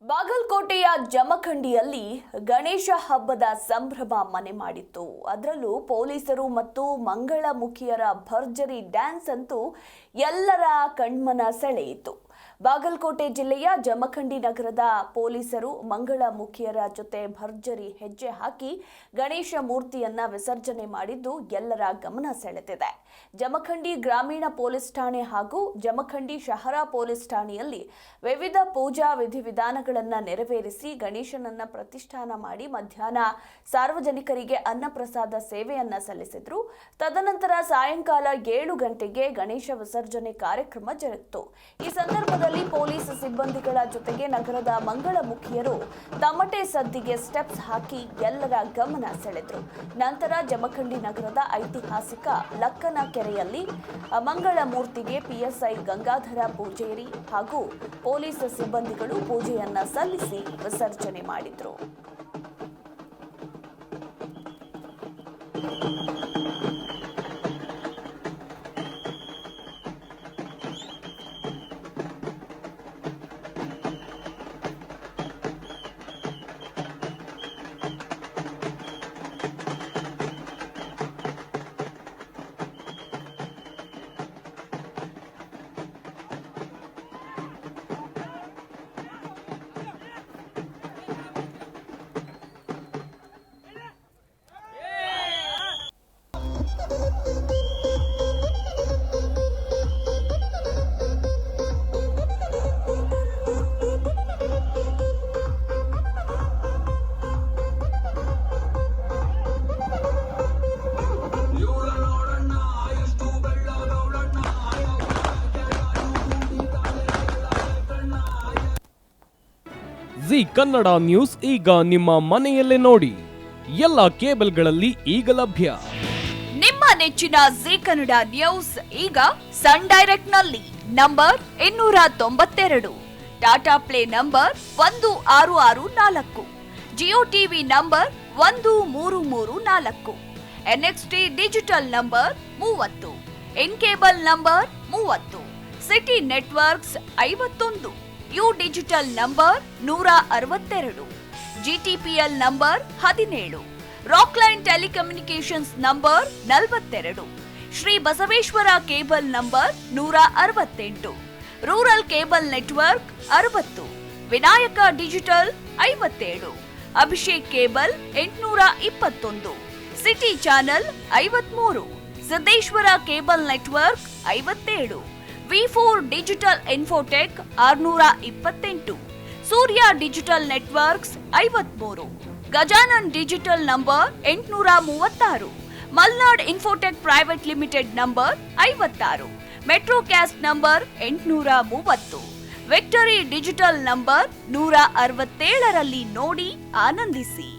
ಬಾಗಲಕೋಟೆಯ ಜಮಖಂಡಿಯಲ್ಲಿ ಗಣೇಶ ಹಬ್ಬದ ಸಂಭ್ರಮ ಮನೆ ಮಾಡಿತ್ತು. ಅದರಲ್ಲೂ ಪೊಲೀಸರು ಮತ್ತು ಮಂಗಳಮುಖಿಯರ ಭರ್ಜರಿ ಡ್ಯಾನ್ಸ್ ಅಂತೂ ಎಲ್ಲರ ಕಣ್ಮನ ಸೆಳೆಯಿತು. ಬಾಗಲಕೋಟೆ ಜಿಲ್ಲೆಯ ಜಮಖಂಡಿ ನಗರದ ಪೊಲೀಸರು ಮಂಗಳಮುಖಿಯರ ಜೊತೆ ಭರ್ಜರಿ ಹೆಜ್ಜೆ ಹಾಕಿ ಗಣೇಶ ಮೂರ್ತಿಯನ್ನ ವಿಸರ್ಜನೆ ಮಾಡಿದ್ದು ಎಲ್ಲರ ಗಮನ ಸೆಳೆದಿದೆ. ಜಮಖಂಡಿ ಗ್ರಾಮೀಣ ಪೊಲೀಸ್ ಠಾಣೆ ಹಾಗೂ ಜಮಖಂಡಿ ಶಹರ ಪೊಲೀಸ್ ಠಾಣೆಯಲ್ಲಿ ವಿವಿಧ ಪೂಜಾ ವಿಧಿವಿಧಾನಗಳನ್ನು ನೆರವೇರಿಸಿ ಗಣೇಶನನ್ನ ಪ್ರತಿಷ್ಠಾನ ಮಾಡಿ ಮಧ್ಯಾಹ್ನ ಸಾರ್ವಜನಿಕರಿಗೆ ಅನ್ನಪ್ರಸಾದ ಸೇವೆಯನ್ನ ಸಲ್ಲಿಸಿದ್ರು. ತದನಂತರ ಸಾಯಂಕಾಲ 7 ಗಂಟೆಗೆ ಗಣೇಶ ವಿಸರ್ಜನೆ ಕಾರ್ಯಕ್ರಮ ಜರುಗಿತು. ಈ ಸಂದರ್ಭದಲ್ಲಿ ಪೊಲೀಸ್ ಸಿಬ್ಬಂದಿಗಳ ಜೊತೆಗೆ ನಗರದ ಮಂಗಳಮುಖಿಯರು ತಮಟೆ ಸದ್ದಿಗೆ ಸ್ಟೆಪ್ಸ್ ಹಾಕಿ ಎಲ್ಲರ ಗಮನ ಸೆಳೆದ್ರು. ನಂತರ ಜಮಖಂಡಿ ನಗರದ ಐತಿಹಾಸಿಕ ಲಕ್ಕನ ಕೆರೆಯಲ್ಲಿ ಮಂಗಳ ಮೂರ್ತಿಗೆ ಪಿಎಸ್ಐ ಗಂಗಾಧರ ಪೂಜೇರಿ ಹಾಗೂ ಪೊಲೀಸ್ ಸಿಬ್ಬಂದಿಗಳು ಪೂಜೆಯನ್ನ ಸಲ್ಲಿಸಿ ವಿಸರ್ಜನೆ ಮಾಡಿದ್ರು. ಜಿ ಕನ್ನಡ ನ್ಯೂಸ್ ಈಗ ನಿಮ್ಮ ಮನೆಯಲ್ಲೇ ನೋಡಿ. ಎಲ್ಲ ಕೇಬಲ್ಗಳಲ್ಲಿ ಈಗ ಲಭ್ಯ. ನಿಮ್ಮ ನೆಚ್ಚಿನ ಜಿ ಕನ್ನಡ ನ್ಯೂಸ್ ಈಗ ಸನ್ ಡೈರೆಕ್ಟ್ ನಲ್ಲಿ number 292, Tata play number 1664, Jio TV number 1334, NXT digital number 30, in cable number 30, city networks 51, U digital number 162, GTPL number 17, Rockline telecommunications number 42, Shri Basaveshwara cable number 168, rural cable network 60, Vinayaka digital 57, Abhishek cable 821, city channel 53, Siddeshwara cable network 57, V4 digital Infotech 628, Surya digital networks 53, Gajanan digital number 836, Malnad infotech private limited number 56, Metrocast number 830, victory digital number 167ರಲ್ಲಿ ನೋಡಿ ಆನಂದಿಸಿ.